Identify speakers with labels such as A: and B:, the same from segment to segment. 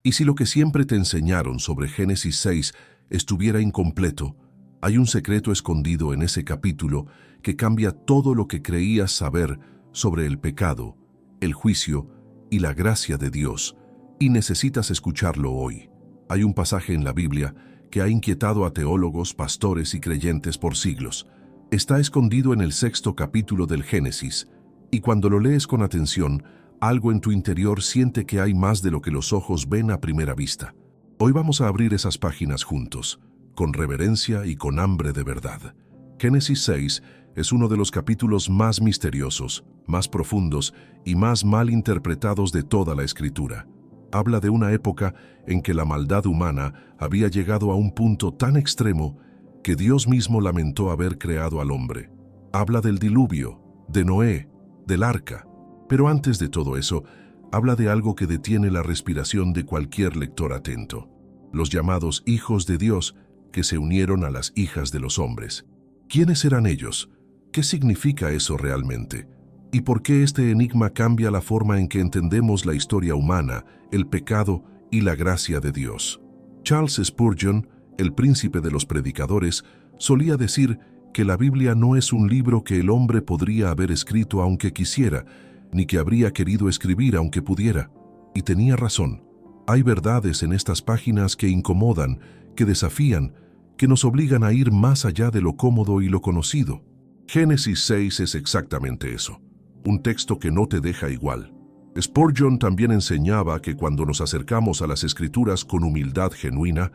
A: Y si lo que siempre te enseñaron sobre Génesis 6 estuviera incompleto, hay un secreto escondido en ese capítulo que cambia todo lo que creías saber sobre el pecado, el juicio y la gracia de Dios, y necesitas escucharlo hoy. Hay un pasaje en la Biblia que ha inquietado a teólogos, pastores y creyentes por siglos. Está escondido en el 6º capítulo del Génesis, y cuando lo lees con atención, algo en tu interior siente que hay más de lo que los ojos ven a primera vista. Hoy vamos a abrir esas páginas juntos, con reverencia y con hambre de verdad. Génesis 6 es uno de los capítulos más misteriosos, más profundos y más mal interpretados de toda la Escritura. Habla de una época en que la maldad humana había llegado a un punto tan extremo que Dios mismo lamentó haber creado al hombre. Habla del diluvio, de Noé, del arca. Pero antes de todo eso, habla de algo que detiene la respiración de cualquier lector atento. Los llamados hijos de Dios que se unieron a las hijas de los hombres. ¿Quiénes eran ellos? ¿Qué significa eso realmente? ¿Y por qué este enigma cambia la forma en que entendemos la historia humana, el pecado y la gracia de Dios? Charles Spurgeon, el príncipe de los predicadores, solía decir que la Biblia no es un libro que el hombre podría haber escrito aunque quisiera, ni que habría querido escribir aunque pudiera. Y tenía razón. Hay verdades en estas páginas que incomodan, que desafían, que nos obligan a ir más allá de lo cómodo y lo conocido. Génesis 6 es exactamente eso, un texto que no te deja igual. Spurgeon también enseñaba que cuando nos acercamos a las Escrituras con humildad genuina,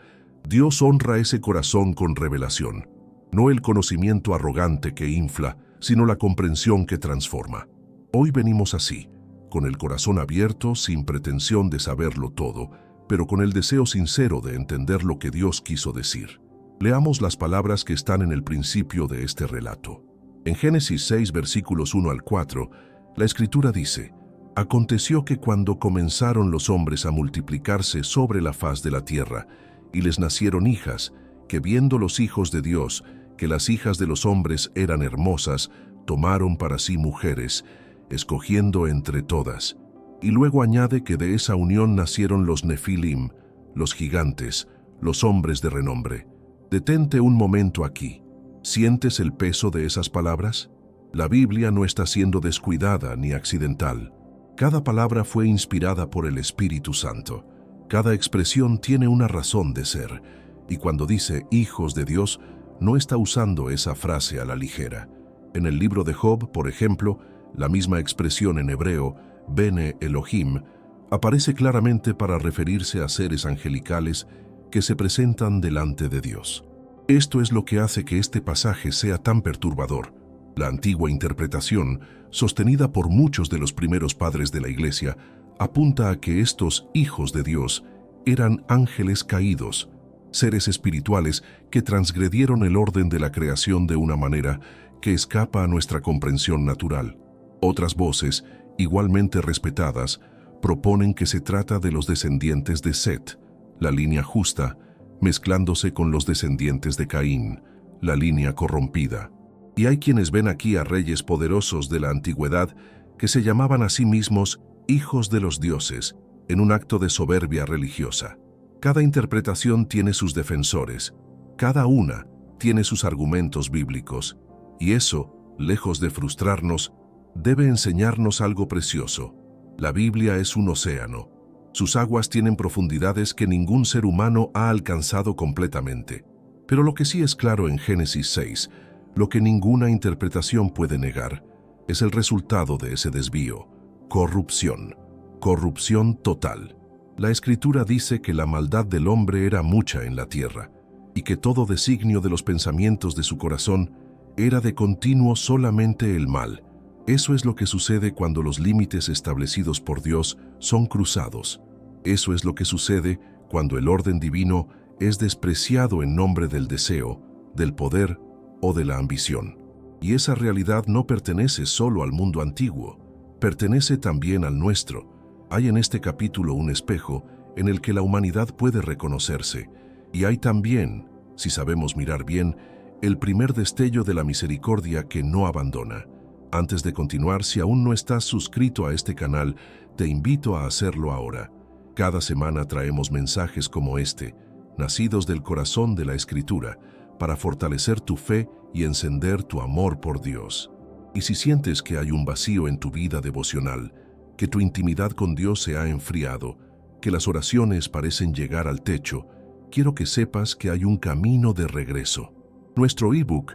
A: Dios honra ese corazón con revelación, no el conocimiento arrogante que infla, sino la comprensión que transforma. Hoy venimos así, con el corazón abierto, sin pretensión de saberlo todo, pero con el deseo sincero de entender lo que Dios quiso decir. Leamos las palabras que están en el principio de este relato. En Génesis 6, versículos 1 al 4, la Escritura dice: «Aconteció que cuando comenzaron los hombres a multiplicarse sobre la faz de la tierra, y les nacieron hijas, que viendo los hijos de Dios, que las hijas de los hombres eran hermosas, tomaron para sí mujeres, escogiendo entre todas». Y luego añade que de esa unión nacieron los Nefilim, los gigantes, los hombres de renombre. Detente un momento aquí. ¿Sientes el peso de esas palabras? La Biblia no está siendo descuidada ni accidental. Cada palabra fue inspirada por el Espíritu Santo. Cada expresión tiene una razón de ser. Y cuando dice hijos de Dios, no está usando esa frase a la ligera. En el libro de Job, por ejemplo, la misma expresión en hebreo, Bene Elohim, aparece claramente para referirse a seres angelicales que se presentan delante de Dios. Esto es lo que hace que este pasaje sea tan perturbador. La antigua interpretación, sostenida por muchos de los primeros padres de la Iglesia, apunta a que estos hijos de Dios eran ángeles caídos, seres espirituales que transgredieron el orden de la creación de una manera que escapa a nuestra comprensión natural. Otras voces, igualmente respetadas, proponen que se trata de los descendientes de Set, la línea justa, mezclándose con los descendientes de Caín, la línea corrompida. Y hay quienes ven aquí a reyes poderosos de la antigüedad que se llamaban a sí mismos hijos de los dioses, en un acto de soberbia religiosa. Cada interpretación tiene sus defensores, cada una tiene sus argumentos bíblicos, y eso, lejos de frustrarnos, debe enseñarnos algo precioso. La Biblia es un océano. Sus aguas tienen profundidades que ningún ser humano ha alcanzado completamente. Pero lo que sí es claro en Génesis 6, lo que ninguna interpretación puede negar, es el resultado de ese desvío: corrupción. Corrupción total. La Escritura dice que la maldad del hombre era mucha en la tierra, y que todo designio de los pensamientos de su corazón era de continuo solamente el mal. Eso es lo que sucede cuando los límites establecidos por Dios son cruzados. Eso es lo que sucede cuando el orden divino es despreciado en nombre del deseo, del poder o de la ambición. Y esa realidad no pertenece solo al mundo antiguo, pertenece también al nuestro. Hay en este capítulo un espejo en el que la humanidad puede reconocerse, y hay también, si sabemos mirar bien, el primer destello de la misericordia que no abandona. Antes de continuar, si aún no estás suscrito a este canal, te invito a hacerlo ahora. Cada semana traemos mensajes como este, nacidos del corazón de la Escritura, para fortalecer tu fe y encender tu amor por Dios. Y si sientes que hay un vacío en tu vida devocional, que tu intimidad con Dios se ha enfriado, que las oraciones parecen llegar al techo, quiero que sepas que hay un camino de regreso. Nuestro ebook,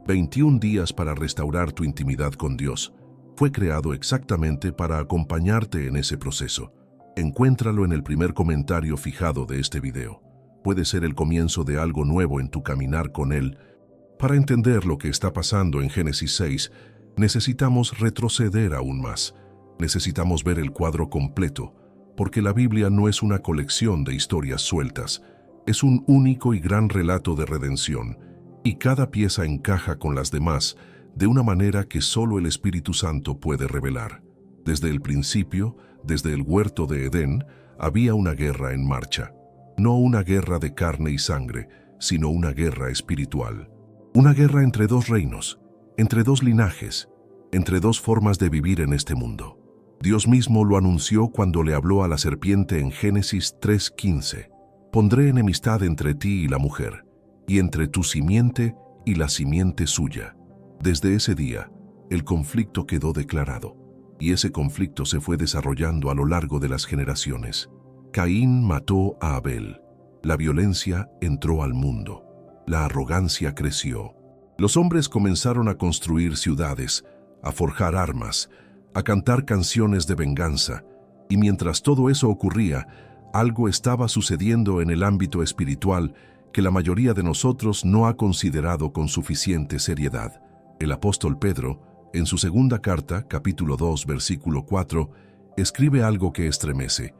A: 21 días para restaurar tu intimidad con Dios, fue creado exactamente para acompañarte en ese proceso. Encuéntralo en el primer comentario fijado de este video. Puede ser el comienzo de algo nuevo en tu caminar con Él. Para entender lo que está pasando en Génesis 6, necesitamos retroceder aún más. Necesitamos ver el cuadro completo, porque la Biblia no es una colección de historias sueltas, es un único y gran relato de redención, y cada pieza encaja con las demás de una manera que solo el Espíritu Santo puede revelar. Desde el principio, desde el huerto de Edén, había una guerra en marcha. No una guerra de carne y sangre, sino una guerra espiritual. Una guerra entre dos reinos, entre dos linajes, entre dos formas de vivir en este mundo. Dios mismo lo anunció cuando le habló a la serpiente en Génesis 3:15. Pondré enemistad entre ti y la mujer, y entre tu simiente y la simiente suya. Desde ese día, el conflicto quedó declarado, y ese conflicto se fue desarrollando a lo largo de las generaciones. Caín mató a Abel. La violencia entró al mundo. La arrogancia creció. Los hombres comenzaron a construir ciudades, a forjar armas, a cantar canciones de venganza, y mientras todo eso ocurría, algo estaba sucediendo en el ámbito espiritual que la mayoría de nosotros no ha considerado con suficiente seriedad. El apóstol Pedro, en su segunda carta, capítulo 2, versículo 4, escribe algo que estremece.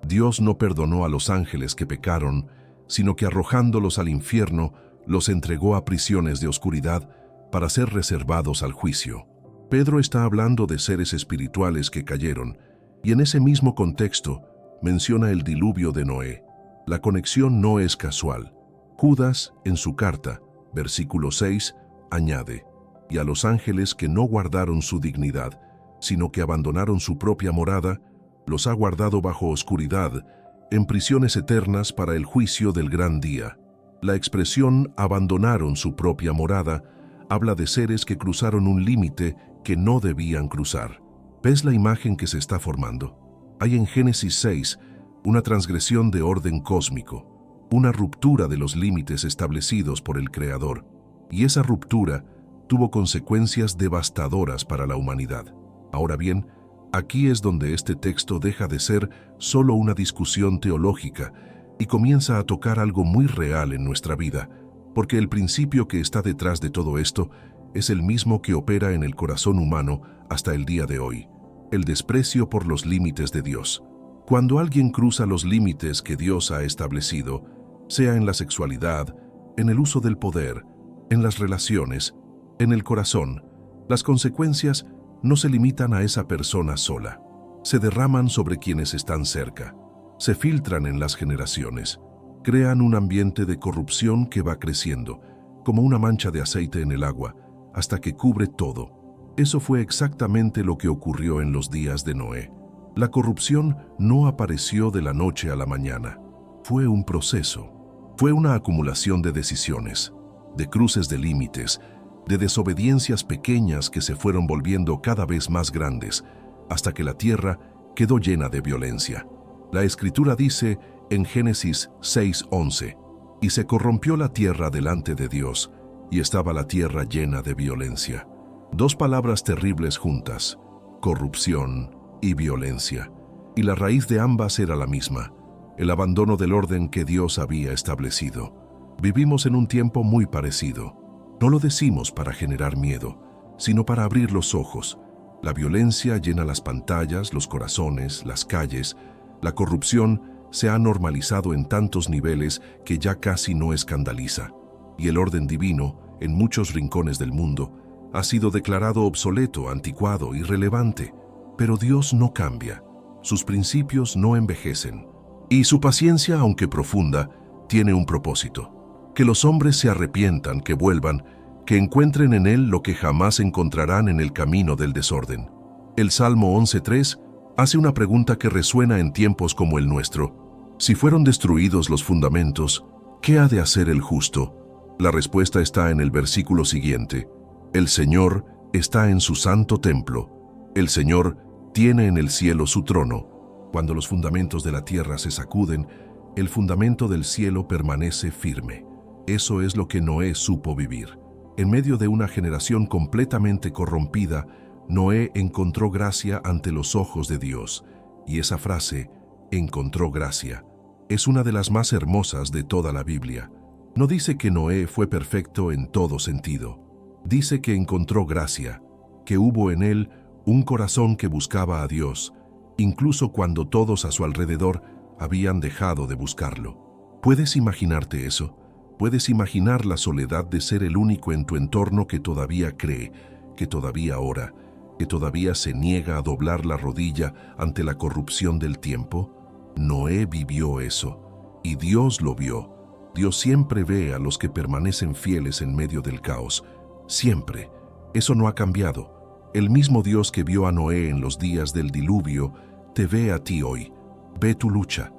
A: Dios no perdonó a los ángeles que pecaron, sino que arrojándolos al infierno, los entregó a prisiones de oscuridad para ser reservados al juicio. Pedro está hablando de seres espirituales que cayeron, y en ese mismo contexto menciona el diluvio de Noé. La conexión no es casual. Judas, en su carta, versículo 6, añade, y a los ángeles que no guardaron su dignidad, sino que abandonaron su propia morada, los ha guardado bajo oscuridad, en prisiones eternas para el juicio del gran día. La expresión abandonaron su propia morada habla de seres que cruzaron un límite que no debían cruzar. ¿Ves la imagen que se está formando? Hay en Génesis 6 una transgresión de orden cósmico, una ruptura de los límites establecidos por el Creador, y esa ruptura tuvo consecuencias devastadoras para la humanidad. Ahora bien, aquí es donde este texto deja de ser solo una discusión teológica y comienza a tocar algo muy real en nuestra vida, porque el principio que está detrás de todo esto es el mismo que opera en el corazón humano hasta el día de hoy: el desprecio por los límites de Dios. Cuando alguien cruza los límites que Dios ha establecido, sea en la sexualidad, en el uso del poder, en las relaciones, en el corazón, las consecuencias no se limitan a esa persona sola. Se derraman sobre quienes están cerca, se filtran en las generaciones, crean un ambiente de corrupción que va creciendo, como una mancha de aceite en el agua, hasta que cubre todo. Eso fue exactamente lo que ocurrió en los días de Noé. La corrupción no apareció de la noche a la mañana. Fue un proceso. Fue una acumulación de decisiones, de cruces de límites, de desobediencias pequeñas que se fueron volviendo cada vez más grandes, hasta que la tierra quedó llena de violencia. La Escritura dice en Génesis 6:11, «Y se corrompió la tierra delante de Dios, y estaba la tierra llena de violencia». Dos palabras terribles juntas: corrupción y violencia. Y la raíz de ambas era la misma: el abandono del orden que Dios había establecido. Vivimos en un tiempo muy parecido. No lo decimos para generar miedo, sino para abrir los ojos. La violencia llena las pantallas, los corazones, las calles. La corrupción se ha normalizado en tantos niveles que ya casi no escandaliza. Y el orden divino, en muchos rincones del mundo, ha sido declarado obsoleto, anticuado, irrelevante. Pero Dios no cambia. Sus principios no envejecen. Y su paciencia, aunque profunda, tiene un propósito: que los hombres se arrepientan, que vuelvan, que encuentren en Él lo que jamás encontrarán en el camino del desorden. El Salmo 11:3 Hace una pregunta que resuena en tiempos como el nuestro. Si fueron destruidos los fundamentos, ¿qué ha de hacer el justo? La respuesta está en el versículo siguiente. El Señor está en su santo templo. El Señor tiene en el cielo su trono. Cuando los fundamentos de la tierra se sacuden, el fundamento del cielo permanece firme. Eso es lo que Noé supo vivir. En medio de una generación completamente corrompida, Noé encontró gracia ante los ojos de Dios. Y esa frase, encontró gracia, es una de las más hermosas de toda la Biblia. No dice que Noé fue perfecto en todo sentido. Dice que encontró gracia, que hubo en él un corazón que buscaba a Dios, incluso cuando todos a su alrededor habían dejado de buscarlo. ¿Puedes imaginarte eso? ¿Puedes imaginar la soledad de ser el único en tu entorno que todavía cree, que todavía ora, que todavía se niega a doblar la rodilla ante la corrupción del tiempo? Noé vivió eso, y Dios lo vio. Dios siempre ve a los que permanecen fieles en medio del caos. Siempre. Eso no ha cambiado. El mismo Dios que vio a Noé en los días del diluvio, te ve a ti hoy. Ve tu lucha,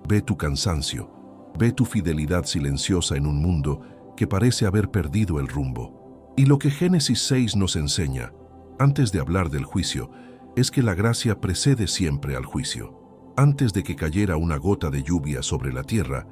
A: ve tu cansancio, ve tu fidelidad silenciosa en un mundo que parece haber perdido el rumbo. Y lo que Génesis 6 nos enseña, antes de hablar del juicio, es que la gracia precede siempre al juicio. Antes de que cayera una gota de lluvia sobre la tierra,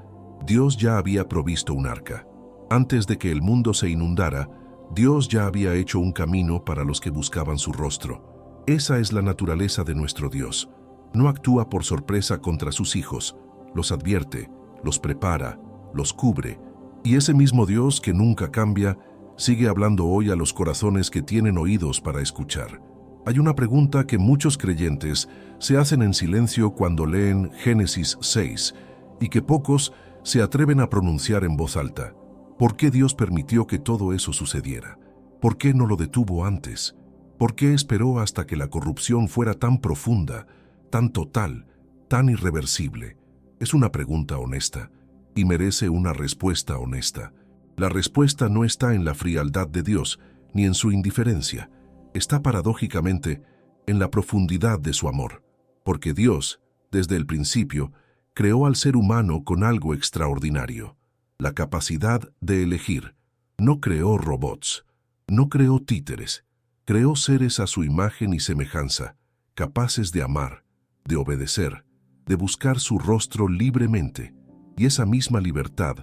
A: Dios ya había provisto un arca. Antes de que el mundo se inundara, Dios ya había hecho un camino para los que buscaban su rostro. Esa es la naturaleza de nuestro Dios. No actúa por sorpresa contra sus hijos, los advierte, los prepara, los cubre. Y ese mismo Dios que nunca cambia, sigue hablando hoy a los corazones que tienen oídos para escuchar. Hay una pregunta que muchos creyentes se hacen en silencio cuando leen Génesis 6 y que pocos se atreven a pronunciar en voz alta. ¿Por qué Dios permitió que todo eso sucediera? ¿Por qué no lo detuvo antes? ¿Por qué esperó hasta que la corrupción fuera tan profunda, tan total, tan irreversible? Es una pregunta honesta y merece una respuesta honesta. La respuesta no está en la frialdad de Dios ni en su indiferencia. Está paradójicamente en la profundidad de su amor, porque Dios, desde el principio, creó al ser humano con algo extraordinario: la capacidad de elegir. No creó robots, no creó títeres, creó seres a su imagen y semejanza, capaces de amar, de obedecer, de buscar su rostro libremente. Y esa misma libertad,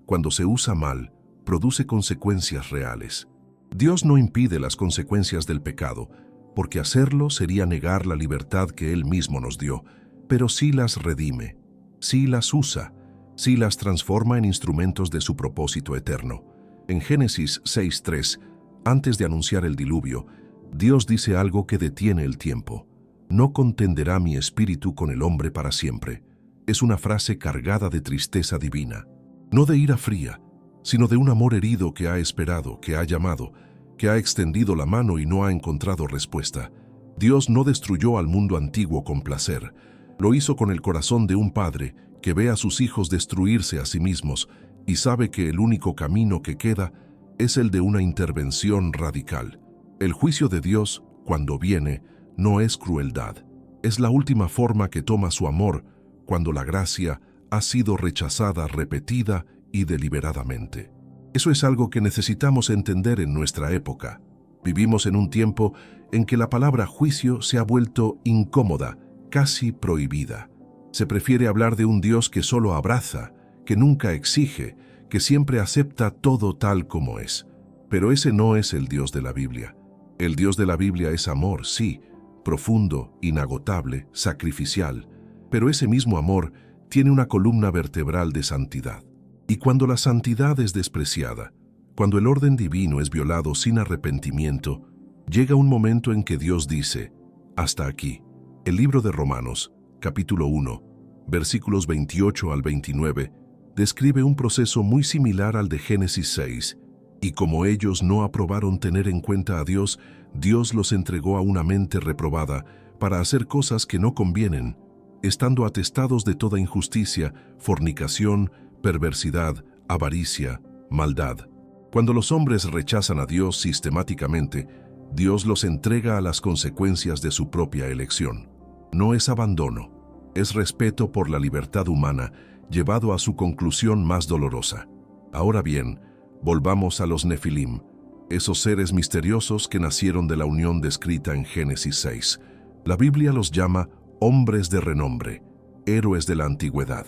A: cuando se usa mal, produce consecuencias reales. Dios no impide las consecuencias del pecado, porque hacerlo sería negar la libertad que Él mismo nos dio, pero sí las redime, sí las usa, sí las transforma en instrumentos de su propósito eterno. En Génesis 6:3, antes de anunciar el diluvio, Dios dice algo que detiene el tiempo. No contenderá mi espíritu con el hombre para siempre. Es una frase cargada de tristeza divina, no de ira fría, sino de un amor herido que ha esperado, que ha llamado, que ha extendido la mano y no ha encontrado respuesta. Dios no destruyó al mundo antiguo con placer. Lo hizo con el corazón de un padre que ve a sus hijos destruirse a sí mismos y sabe que el único camino que queda es el de una intervención radical. El juicio de Dios, cuando viene, no es crueldad. Es la última forma que toma su amor cuando la gracia ha sido rechazada repetida y deliberadamente. Eso es algo que necesitamos entender en nuestra época. Vivimos en un tiempo en que la palabra juicio se ha vuelto incómoda, casi prohibida. Se prefiere hablar de un Dios que solo abraza, que nunca exige, que siempre acepta todo tal como es. Pero ese no es el Dios de la Biblia. El Dios de la Biblia es amor, sí, profundo, inagotable, sacrificial, pero ese mismo amor tiene una columna vertebral de santidad. Y cuando la santidad es despreciada, cuando el orden divino es violado sin arrepentimiento, llega un momento en que Dios dice: hasta aquí. El libro de Romanos, capítulo 1, versículos 28 al 29, describe un proceso muy similar al de Génesis 6, y como ellos no aprobaron tener en cuenta a Dios, Dios los entregó a una mente reprobada para hacer cosas que no convienen, estando atestados de toda injusticia, fornicación, perversidad, avaricia, maldad. Cuando los hombres rechazan a Dios sistemáticamente, Dios los entrega a las consecuencias de su propia elección. No es abandono, es respeto por la libertad humana llevado a su conclusión más dolorosa. Ahora bien, volvamos a los Nefilim, esos seres misteriosos que nacieron de la unión descrita en Génesis 6. La Biblia los llama hombres de renombre, héroes de la antigüedad.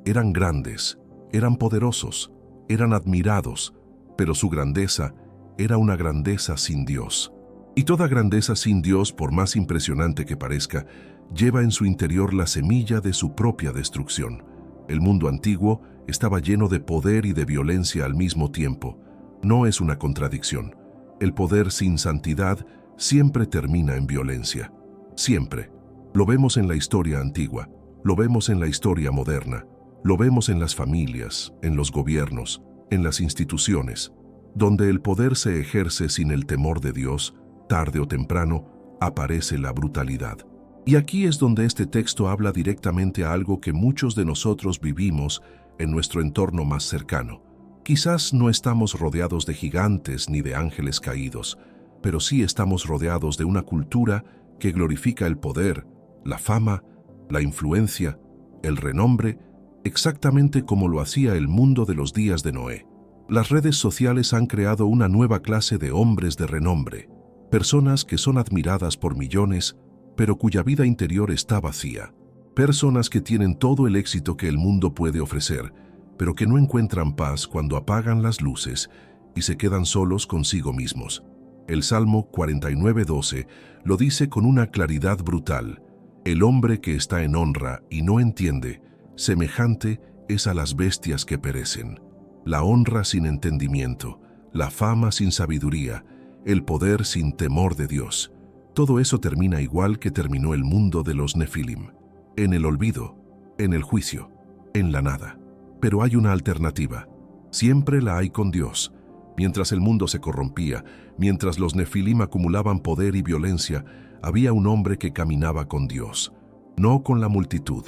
A: Eran grandes, eran poderosos, eran admirados, pero su grandeza era una grandeza sin Dios. Y toda grandeza sin Dios, por más impresionante que parezca, lleva en su interior la semilla de su propia destrucción. El mundo antiguo estaba lleno de poder y de violencia al mismo tiempo. No es una contradicción. El poder sin santidad siempre termina en violencia. Siempre. Lo vemos en la historia antigua, lo vemos en la historia moderna, lo vemos en las familias, en los gobiernos, en las instituciones. Donde el poder se ejerce sin el temor de Dios, tarde o temprano, aparece la brutalidad. Y aquí es donde este texto habla directamente a algo que muchos de nosotros vivimos en nuestro entorno más cercano. Quizás no estamos rodeados de gigantes ni de ángeles caídos, pero sí estamos rodeados de una cultura que glorifica el poder, la fama, la influencia, el renombre, exactamente como lo hacía el mundo de los días de Noé. Las redes sociales han creado una nueva clase de hombres de renombre, personas que son admiradas por millones, pero cuya vida interior está vacía. Personas que tienen todo el éxito que el mundo puede ofrecer, pero que no encuentran paz cuando apagan las luces y se quedan solos consigo mismos. El Salmo 49:12 lo dice con una claridad brutal. El hombre que está en honra y no entiende, semejante es a las bestias que perecen. La honra sin entendimiento, la fama sin sabiduría, el poder sin temor de Dios. Todo eso termina igual que terminó el mundo de los Nefilim. En el olvido, en el juicio, en la nada. Pero hay una alternativa. Siempre la hay con Dios. Mientras el mundo se corrompía, mientras los Nefilim acumulaban poder y violencia, había un hombre que caminaba con Dios. No con la multitud,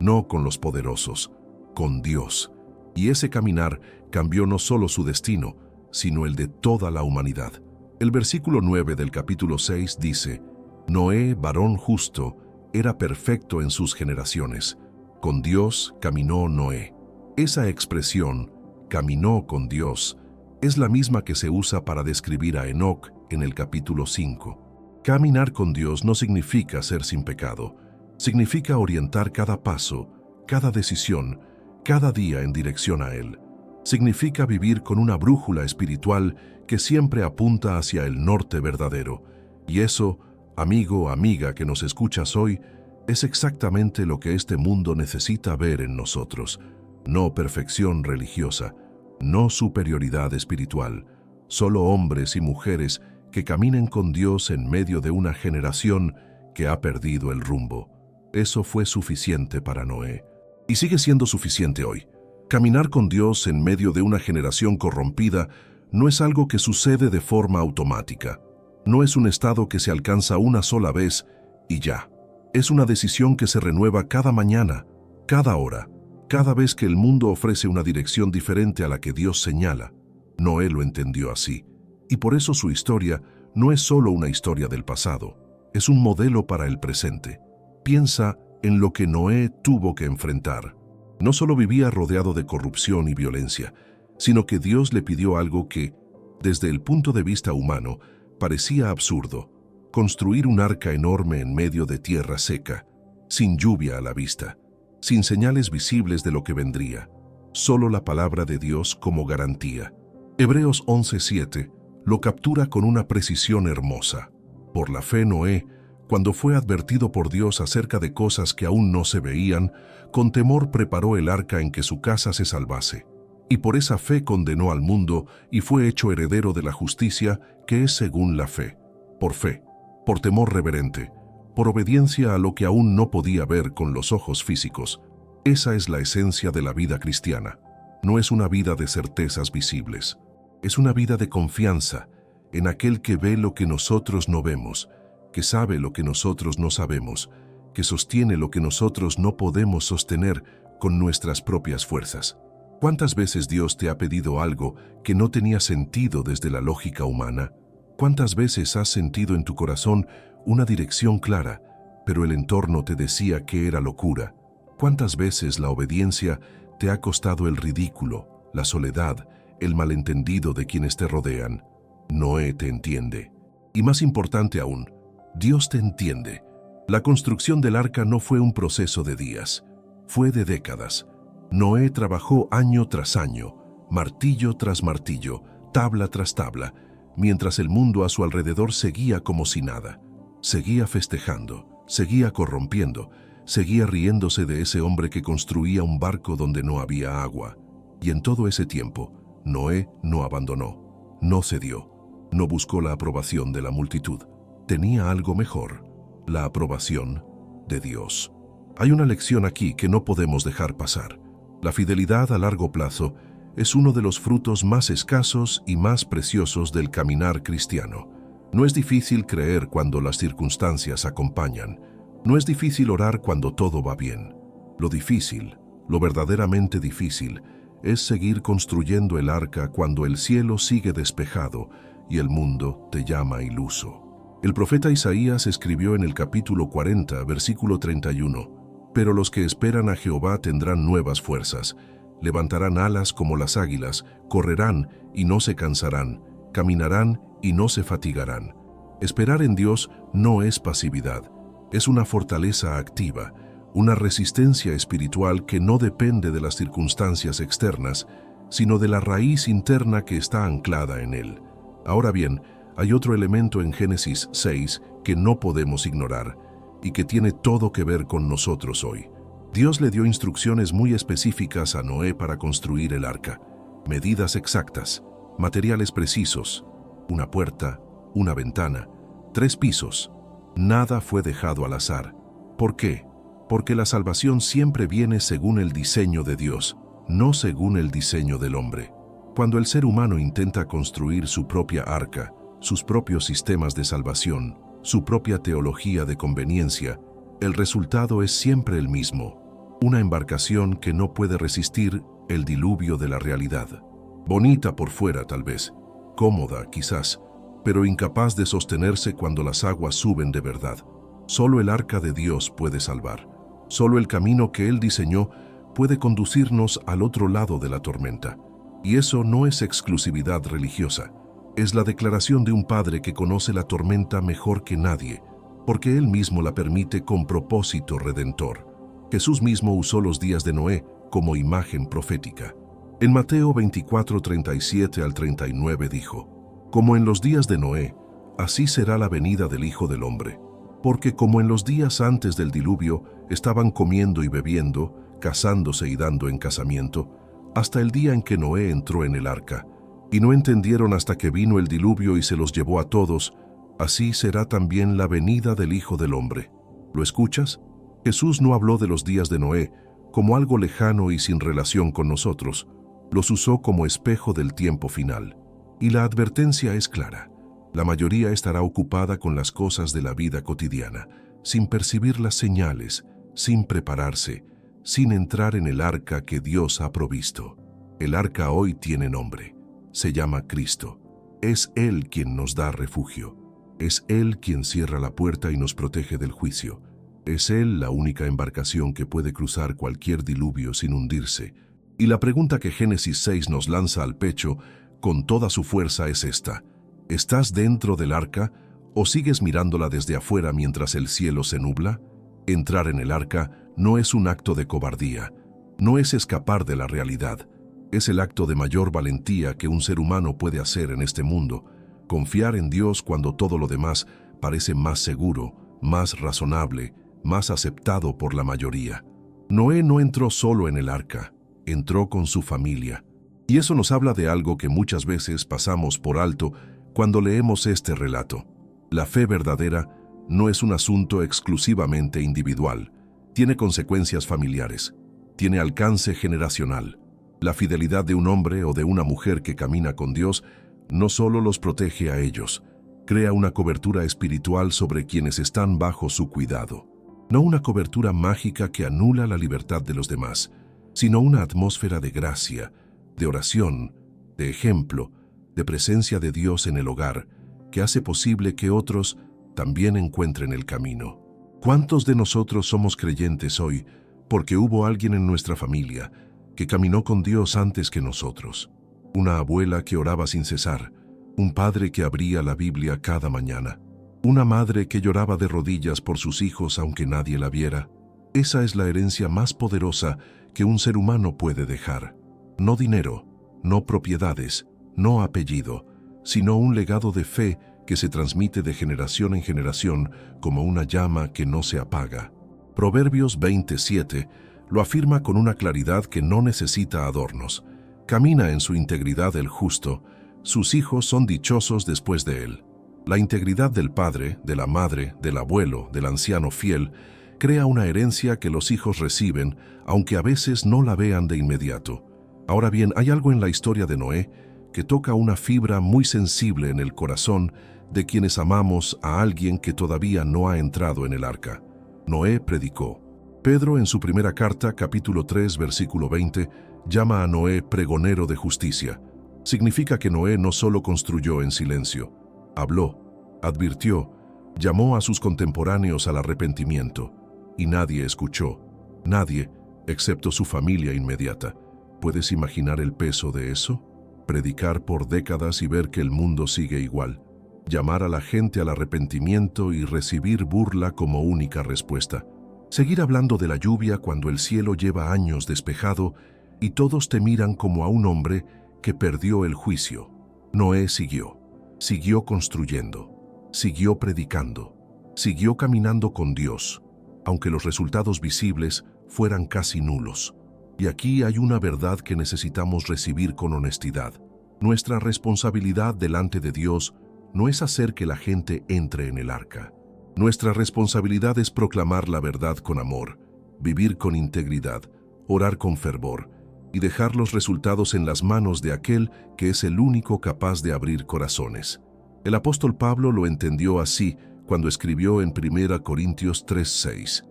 A: no con los poderosos, con Dios. Y ese caminar cambió no solo su destino, sino el de toda la humanidad. El versículo 9 del capítulo 6 dice: Noé, varón justo, era perfecto en sus generaciones. Con Dios caminó Noé. Esa expresión, caminó con Dios, es la misma que se usa para describir a Enoc en el capítulo 5. Caminar con Dios no significa ser sin pecado, significa orientar cada paso, cada decisión, cada día en dirección a Él. Significa vivir con una brújula espiritual que siempre apunta hacia el norte verdadero. Y eso, amigo o amiga que nos escuchas hoy, es exactamente lo que este mundo necesita ver en nosotros. No perfección religiosa, no superioridad espiritual, solo hombres y mujeres que caminen con Dios en medio de una generación que ha perdido el rumbo. Eso fue suficiente para Noé. Y sigue siendo suficiente hoy. Caminar con Dios en medio de una generación corrompida no es algo que sucede de forma automática. No es un estado que se alcanza una sola vez y ya. Es una decisión que se renueva cada mañana, cada hora, cada vez que el mundo ofrece una dirección diferente a la que Dios señala. Noé lo entendió así, y por eso su historia no es solo una historia del pasado, es un modelo para el presente. Piensa en lo que Noé tuvo que enfrentar. No solo vivía rodeado de corrupción y violencia, sino que Dios le pidió algo que, desde el punto de vista humano, parecía absurdo: construir un arca enorme en medio de tierra seca, sin lluvia a la vista, sin señales visibles de lo que vendría, solo la palabra de Dios como garantía. Hebreos 11:7 lo captura con una precisión hermosa. Por la fe Noé, cuando fue advertido por Dios acerca de cosas que aún no se veían, con temor preparó el arca en que su casa se salvase. Y por esa fe condenó al mundo y fue hecho heredero de la justicia que es según la fe. Por fe, por temor reverente, por obediencia a lo que aún no podía ver con los ojos físicos. Esa es la esencia de la vida cristiana. No es una vida de certezas visibles. Es una vida de confianza en aquel que ve lo que nosotros no vemos, que sabe lo que nosotros no sabemos, que sostiene lo que nosotros no podemos sostener con nuestras propias fuerzas. ¿Cuántas veces Dios te ha pedido algo que no tenía sentido desde la lógica humana? ¿Cuántas veces has sentido en tu corazón una dirección clara, pero el entorno te decía que era locura. ¿Cuántas veces la obediencia te ha costado el ridículo, la soledad, el malentendido de quienes te rodean? Noé te entiende. Y más importante aún, Dios te entiende. La construcción del arca no fue un proceso de días, fue de décadas. Noé trabajó año tras año, martillo tras martillo, tabla tras tabla, mientras el mundo a su alrededor seguía como si nada. Seguía festejando, seguía corrompiendo, seguía riéndose de ese hombre que construía un barco donde no había agua. Y en todo ese tiempo, Noé no abandonó, no cedió, no buscó la aprobación de la multitud. Tenía algo mejor, la aprobación de Dios. Hay una lección aquí que no podemos dejar pasar. La fidelidad a largo plazo es uno de los frutos más escasos y más preciosos del caminar cristiano. No es difícil creer cuando las circunstancias acompañan. No es difícil orar cuando todo va bien. Lo difícil, lo verdaderamente difícil, es seguir construyendo el arca cuando el cielo sigue despejado y el mundo te llama iluso. El profeta Isaías escribió en el capítulo 40, versículo 31, «Pero los que esperan a Jehová tendrán nuevas fuerzas, levantarán alas como las águilas, correrán y no se cansarán, caminarán y no se fatigarán». Esperar en Dios no es pasividad, es una fortaleza activa, una resistencia espiritual que no depende de las circunstancias externas, sino de la raíz interna que está anclada en él. Ahora bien, hay otro elemento en Génesis 6 que no podemos ignorar y que tiene todo que ver con nosotros hoy. Dios le dio instrucciones muy específicas a Noé para construir el arca, medidas exactas, materiales precisos, una puerta, una ventana, 3 pisos. Nada fue dejado al azar. ¿Por qué? Porque la salvación siempre viene según el diseño de Dios, no según el diseño del hombre. Cuando el ser humano intenta construir su propia arca, sus propios sistemas de salvación, su propia teología de conveniencia, el resultado es siempre el mismo: una embarcación que no puede resistir el diluvio de la realidad. Bonita por fuera tal vez, cómoda quizás, pero incapaz de sostenerse cuando las aguas suben de verdad. Solo el arca de Dios puede salvar. Solo el camino que Él diseñó puede conducirnos al otro lado de la tormenta. Y eso no es exclusividad religiosa. Es la declaración de un Padre que conoce la tormenta mejor que nadie, porque Él mismo la permite con propósito redentor. Jesús mismo usó los días de Noé como imagen profética. En Mateo 24, 37 al 39 dijo: «Como en los días de Noé, así será la venida del Hijo del Hombre. Porque como en los días antes del diluvio estaban comiendo y bebiendo, casándose y dando en casamiento, hasta el día en que Noé entró en el arca, y no entendieron hasta que vino el diluvio y se los llevó a todos, así será también la venida del Hijo del Hombre». ¿Lo escuchas? Jesús no habló de los días de Noé como algo lejano y sin relación con nosotros. Los usó como espejo del tiempo final. Y la advertencia es clara: la mayoría estará ocupada con las cosas de la vida cotidiana, sin percibir las señales, sin prepararse, sin entrar en el arca que Dios ha provisto. El arca hoy tiene nombre. Se llama Cristo. Es Él quien nos da refugio. Es Él quien cierra la puerta y nos protege del juicio. Es Él la única embarcación que puede cruzar cualquier diluvio sin hundirse. Y la pregunta que Génesis 6 nos lanza al pecho con toda su fuerza es esta: ¿estás dentro del arca o sigues mirándola desde afuera mientras el cielo se nubla? Entrar en el arca no es un acto de cobardía, no es escapar de la realidad. Es el acto de mayor valentía que un ser humano puede hacer en este mundo: confiar en Dios cuando todo lo demás parece más seguro, más razonable, más aceptado por la mayoría. Noé no entró solo en el arca, entró con su familia. Y eso nos habla de algo que muchas veces pasamos por alto cuando leemos este relato. La fe verdadera no es un asunto exclusivamente individual. Tiene consecuencias familiares, tiene alcance generacional. La fidelidad de un hombre o de una mujer que camina con Dios no solo los protege a ellos, crea una cobertura espiritual sobre quienes están bajo su cuidado. No una cobertura mágica que anula la libertad de los demás, sino una atmósfera de gracia, de oración, de ejemplo, de presencia de Dios en el hogar, que hace posible que otros también encuentren el camino. ¿Cuántos de nosotros somos creyentes hoy porque hubo alguien en nuestra familia que caminó con Dios antes que nosotros? Una abuela que oraba sin cesar, un padre que abría la Biblia cada mañana, una madre que lloraba de rodillas por sus hijos aunque nadie la viera. Esa es la herencia más poderosa que un ser humano puede dejar. No dinero, no propiedades, no apellido, sino un legado de fe que se transmite de generación en generación como una llama que no se apaga. Proverbios 27 lo afirma con una claridad que no necesita adornos. Camina en su integridad el justo, sus hijos son dichosos después de él. La integridad del padre, de la madre, del abuelo, del anciano fiel, crea una herencia que los hijos reciben, aunque a veces no la vean de inmediato. Ahora bien, hay algo en la historia de Noé que toca una fibra muy sensible en el corazón de quienes amamos a alguien que todavía no ha entrado en el arca. Noé predicó. Pedro, en su primera carta, capítulo 3, versículo 20, llama a Noé pregonero de justicia. Significa que Noé no solo construyó en silencio, habló, advirtió, llamó a sus contemporáneos al arrepentimiento, y nadie escuchó, nadie, excepto su familia inmediata. ¿Puedes imaginar el peso de eso? Predicar por décadas y ver que el mundo sigue igual. Llamar a la gente al arrepentimiento y recibir burla como única respuesta. Seguir hablando de la lluvia cuando el cielo lleva años despejado y todos te miran como a un hombre que perdió el juicio. Noé siguió construyendo, siguió predicando, siguió caminando con Dios, aunque los resultados visibles fueran casi nulos. Y aquí hay una verdad que necesitamos recibir con honestidad. Nuestra responsabilidad delante de Dios no es hacer que la gente entre en el arca. Nuestra responsabilidad es proclamar la verdad con amor, vivir con integridad, orar con fervor y dejar los resultados en las manos de aquel que es el único capaz de abrir corazones. El apóstol Pablo lo entendió así cuando escribió en 1 Corintios 3:6.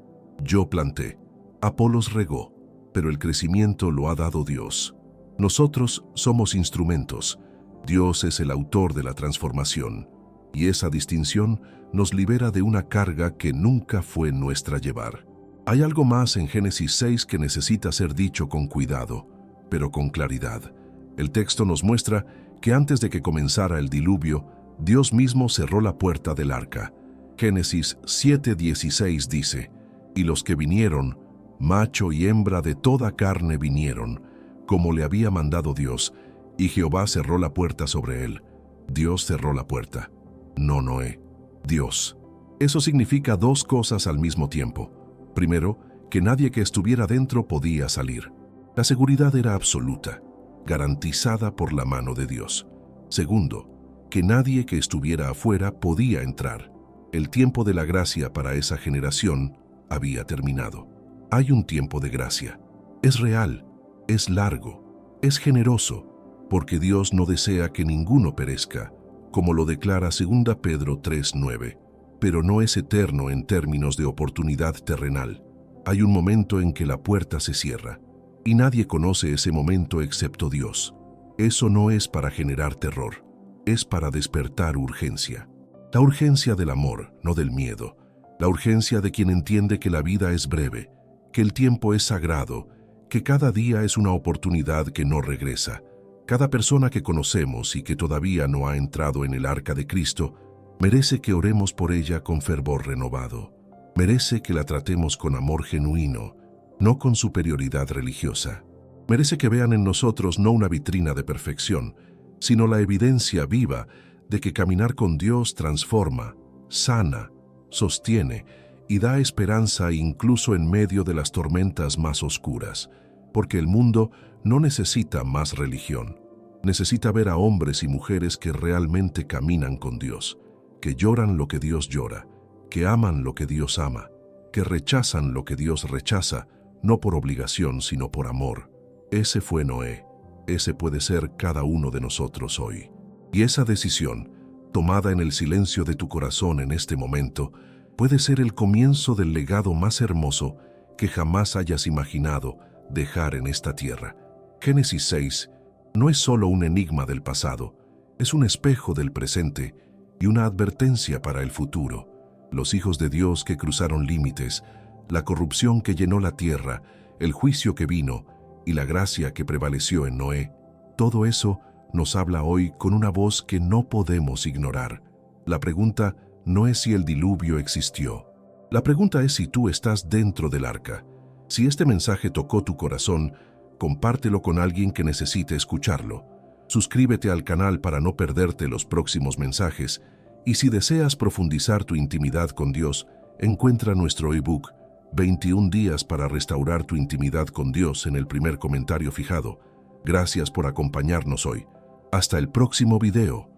A: Yo planté, Apolos regó, pero el crecimiento lo ha dado Dios. Nosotros somos instrumentos. Dios es el autor de la transformación, y esa distinción nos libera de una carga que nunca fue nuestra llevar. Hay algo más en Génesis 6 que necesita ser dicho con cuidado, pero con claridad. El texto nos muestra que antes de que comenzara el diluvio, Dios mismo cerró la puerta del arca. Génesis 7:16 dice, y los que vinieron, macho y hembra de toda carne vinieron, como le había mandado Dios, y Jehová cerró la puerta sobre él. Dios cerró la puerta. No Noé, Dios. Eso significa dos cosas al mismo tiempo. Primero, que nadie que estuviera dentro podía salir. La seguridad era absoluta, garantizada por la mano de Dios. Segundo, que nadie que estuviera afuera podía entrar. El tiempo de la gracia para esa generación había terminado. Hay un tiempo de gracia. Es real, es largo, es generoso, porque Dios no desea que ninguno perezca, como lo declara 2 Pedro 3:9, pero no es eterno en términos de oportunidad terrenal. Hay un momento en que la puerta se cierra, y nadie conoce ese momento excepto Dios. Eso no es para generar terror, es para despertar urgencia. La urgencia del amor, no del miedo. La urgencia de quien entiende que la vida es breve, que el tiempo es sagrado, que cada día es una oportunidad que no regresa. Cada persona que conocemos y que todavía no ha entrado en el arca de Cristo merece que oremos por ella con fervor renovado. Merece que la tratemos con amor genuino, no con superioridad religiosa. Merece que vean en nosotros no una vitrina de perfección, sino la evidencia viva de que caminar con Dios transforma, sana, sostiene y da esperanza incluso en medio de las tormentas más oscuras, porque el mundo no necesita más religión. Necesita ver a hombres y mujeres que realmente caminan con Dios, que lloran lo que Dios llora, que aman lo que Dios ama, que rechazan lo que Dios rechaza, no por obligación, sino por amor. Ese fue Noé. Ese puede ser cada uno de nosotros hoy. Y esa decisión, tomada en el silencio de tu corazón en este momento, puede ser el comienzo del legado más hermoso que jamás hayas imaginado dejar en esta tierra. Génesis 6 no es solo un enigma del pasado, es un espejo del presente y una advertencia para el futuro. los hijos de Dios que cruzaron límites, la corrupción que llenó la tierra, el juicio que vino y la gracia que prevaleció en Noé. Todo eso nos habla hoy con una voz que no podemos ignorar. La pregunta no es si el diluvio existió. La pregunta es si tú estás dentro del arca. Si este mensaje tocó tu corazón, compártelo con alguien que necesite escucharlo. Suscríbete al canal para no perderte los próximos mensajes. Y si deseas profundizar tu intimidad con Dios, encuentra nuestro ebook 21 días para restaurar tu intimidad con Dios en el primer comentario fijado. Gracias por acompañarnos hoy. Hasta el próximo video.